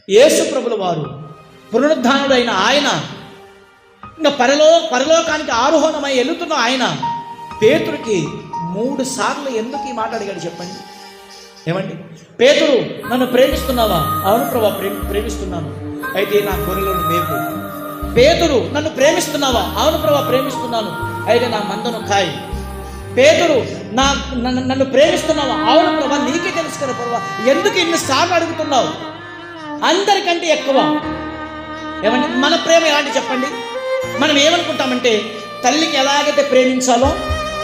యేసు ప్రభుల వారు పునరుద్ధానుడైన ఆయన, ఇంకా పరలోకానికి ఆరోహణమై వెళుతున్న ఆయన పేతురుకి 3 సార్లు ఎందుకు ఈ మాట అడిగాడు చెప్పండి? ఏమండి? పేతురు, నన్ను ప్రేమిస్తున్నావా? అవును ప్రభా, ప్రేమిస్తున్నాను. అయితే నా గొర్రెలను మేపు. పేతురు, నన్ను ప్రేమిస్తున్నావా? అవును ప్రభా, ప్రేమిస్తున్నాను. అయితే నా మందను కాయి. పేతురు, నన్ను ప్రేమిస్తున్నావా? అవును ప్రభా, నీకే తెలుసు కదా ప్రభా, ఎందుకు ఇన్నిసార్లు అడుగుతున్నావు? అందరికంటే ఎక్కువ ఏమండి మన ప్రేమ ఎలాంటి చెప్పండి? మనం ఏమనుకుంటామంటే తల్లికి ఎలాగైతే ప్రేమించాలో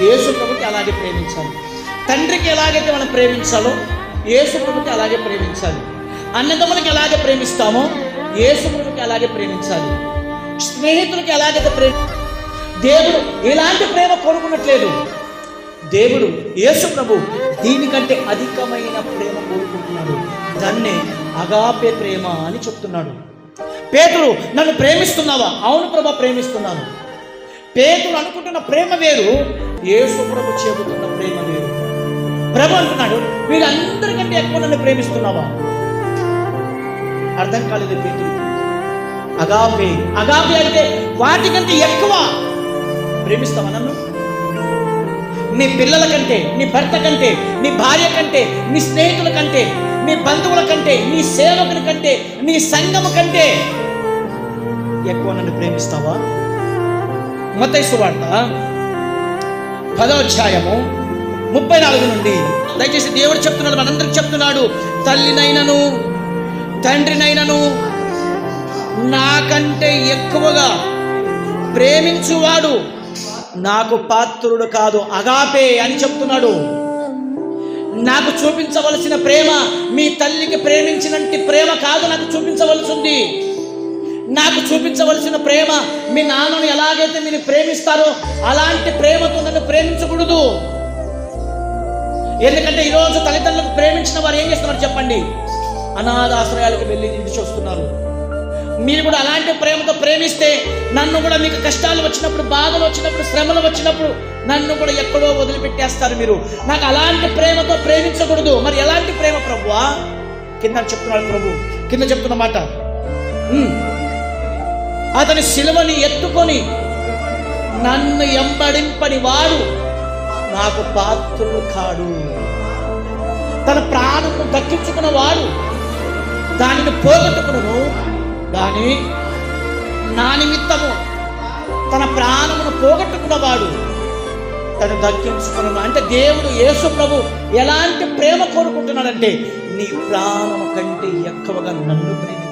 యేసు ప్రభుకి అలాగే ప్రేమించాలి, తండ్రికి ఎలాగైతే మనం ప్రేమించాలో యేసు ప్రభుకి అలాగే ప్రేమించాలి, అన్నదమ్ములకి ఎలాగే ప్రేమిస్తామో యేసు ప్రభుకి అలాగే ప్రేమించాలి, స్నేహితులకి ఎలాగైతే దేవుడు ఇలాంటి ప్రేమ కోరుకున్నట్లేదు. దేవుడు యేసు ప్రభు దీనికంటే అధికమైన ప్రేమ కోరుకుంటున్నాడు. దాన్నే అగాపే ప్రేమ అని చెప్తున్నాడు. పేతురు, నన్ను ప్రేమిస్తున్నావా? అవును ప్రభా, ప్రేమిస్తున్నాను. పేతురు అనుకుంటున్న ప్రేమ వేరు, యేసు ప్రభు చెబుతున్న ప్రేమ వేరు. ప్రభు అంటున్నాడు, వీళ్ళందరికంటే ఎక్కువ నన్ను ప్రేమిస్తున్నావా? అర్థం కాలేదు పేతురు. అగాపే అంటే వాటికంటే ఎక్కువ ప్రేమిస్తావా నన్ను? నీ పిల్లల కంటే, నీ భర్త కంటే, నీ భార్య కంటే, నీ స్నేహితుల కంటే, నీ బంధువుల కంటే, నీ సేవకుల కంటే, నీ సంఘము కంటే ఎక్కువ నన్ను ప్రేమిస్తావా? మత్తయి సువార్త 10వ అధ్యాయము 34 నుండి దయచేసి దేవుడు చెప్తున్నాడు, మనందరికి చెప్తున్నాడు. తల్లినైనను తండ్రినైనను నాకంటే ఎక్కువగా ప్రేమించువాడు నాకు పాత్రుడు కాదు. అగాపే అని చెప్తున్నాడు. నాకు చూపించవలసిన ప్రేమ మీ తల్లికి ప్రేమించినట్టు ప్రేమ కాదు నాకు చూపించవలసింది. నాకు చూపించవలసిన ప్రేమ మీ నాన్నను ఎలాగైతే మీరు ప్రేమిస్తారో అలాంటి ప్రేమతో నన్ను ప్రేమించకూడదు. ఎందుకంటే ఈరోజు తల్లిదండ్రులకు ప్రేమించిన వారు ఏం చేస్తున్నారు చెప్పండి? అనాథాశ్రయాలకు వెళ్ళి ఇంటికి వస్తున్నారు. మీరు కూడా అలాంటి ప్రేమతో ప్రేమిస్తే నన్ను కూడా మీకు కష్టాలు వచ్చినప్పుడు, బాధలు వచ్చినప్పుడు, శ్రమలు వచ్చినప్పుడు నన్ను కూడా ఎక్కడో వదిలిపెట్టేస్తారు మీరు. నాకు అలాంటి ప్రేమతో ప్రేమించకూడదు. మరి ఎలాంటి ప్రేమ ప్రభువా? కింద చెప్తున్నాడు ప్రభు, కింద చెప్తున్న మాట, అతని సిలువని ఎత్తుకొని నన్ను ఎంబడింపని వాడు నాకు పాత్రుడు కాడు. తన ప్రాణమును దక్కించుకున్న వాడు దానిని పోగొట్టుకును, కానీ నా నిమిత్తము తన ప్రాణమును పోగొట్టుకున్నవాడు తను దక్కించుకున్నాడు. అంటే దేవుడు యేసు ప్రభు ఎలాంటి ప్రేమ కోరుకుంటున్నాడంటే నీ ప్రాణము కంటే ఎక్కువగా నన్ను ప్రేమించు.